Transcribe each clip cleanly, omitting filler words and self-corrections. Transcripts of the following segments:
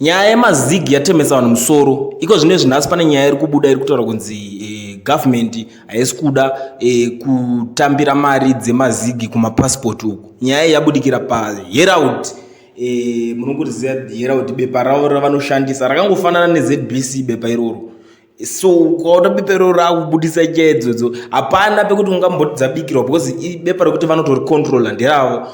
Nyaya yemazigi yatemesa vanhu musoro. Iko zvine zvinhasi pane nyaya iri kubuda iri kutaura kunzi government haisi kuda kutambira mari dzemazigi kumapassport uku. Nyaya yabudikira paHerald. Munongoriziva Herald bepa ravo ravanoshandisa rakangofanana neZBC bepa iroro. So ukaona bepa iroro rakubudisa nyaya idzodzo hapana pekuti ungamboti dzabikirwa because bepa rekuti vanotori controller nderavo.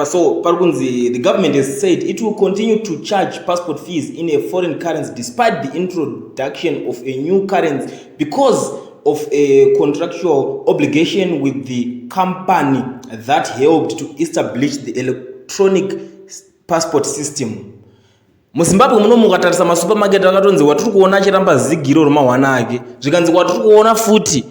So the government has said it will continue to charge passport fees in a foreign currency despite the introduction of a new currency because of a contractual obligation with the company that helped to establish the electronic passport system. MuZimbabwe muno mukatarisa masupermarket akatonzi watiri kuona achiramba zigiro romawana ake zvikanzi watiri kuona futi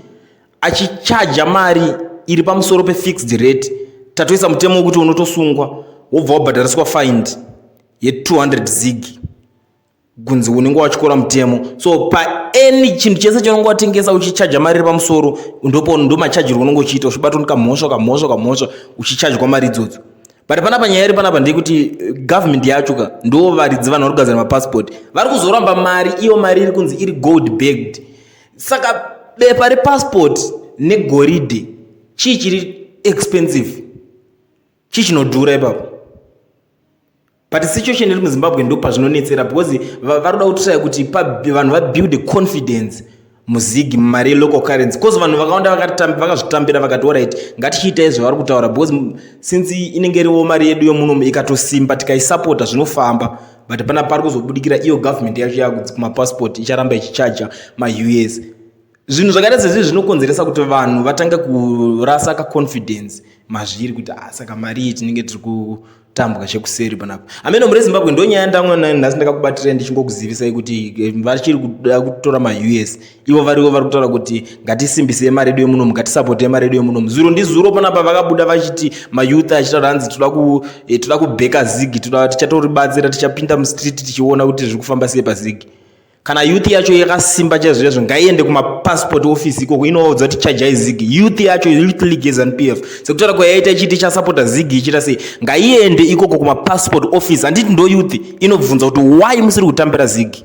achichaja mari iri pamusoro pefixed rate. Tatoisa mutemo wekuti unotosungwa wobva wabhadhariswa find ye200 zigi kunzi unenge wachikora mutemo. So paani chinhu chese chaunenge watengesa uchichaja mari iri pamusoro ndo machajiro unenge uchiita uchibata kamhosva uchichajwa mari idzodzo. But panapa nyaya iri panapa ndeyekuti government yacho ndo varidzi vanhu vari kugadzira mapassport vari kuzoramba mari iyo mari iri kunzi iri gold bagged. Saka bepa repassport negoridhe chii chiri expensive chii chinodhura ipapo. But situation iri muZimbabwe ndo pazvinonetsera because vari kuda kutraya kuti vanhu vabuild confidence muzigi mumari yelocal currency because vanhu vakawanda vakazvitambira vakati alright ngatichiitai zvavari kutaura because since inenge iriwo mari yedu yomuno ikatosimba tikaisapota zvinofamba. But pana pari kuzobudikira iyo government yacho yakunzi kumapassport icharamba ichichaja maUS. Zvinhu zvakaita sezvi zvinokonzeresa kuti vanhu vatange kurasa kaconfidence mazviri kuti saka mari iyi tinenge tiri kutambwa chekuseri panapa. Ameno muri Zimbabwe ndo nyaya ndamwe nhasi ndakakubatira ndichingokuzivisai kuti vachiri kuda kutora maUS ivo variwo vari kutaura kuti ngatisimbise mari yedu yomuno ngatisapote mari yedu yomuno. Zuro ndizuro panapa vakabuda vachiti mayouth achitaura hanzi toda kubheka zigi tichatoribatsira tichapinda mustreet tichiona kuti zviri kufamba sei pazigi. Kana youth yacho yakasimba chaizvozvo ngaiende kumapassport office ikoko inoudza kuti chajai zigi. Youth yacho Youth League ZANU-PF sekutaura kwayaita ichiti ichasapota zigi ichita sei ngaiende ikoko kumapassport office. Handiti ndo youth inobvunza kuti why musiri kutambira zigi.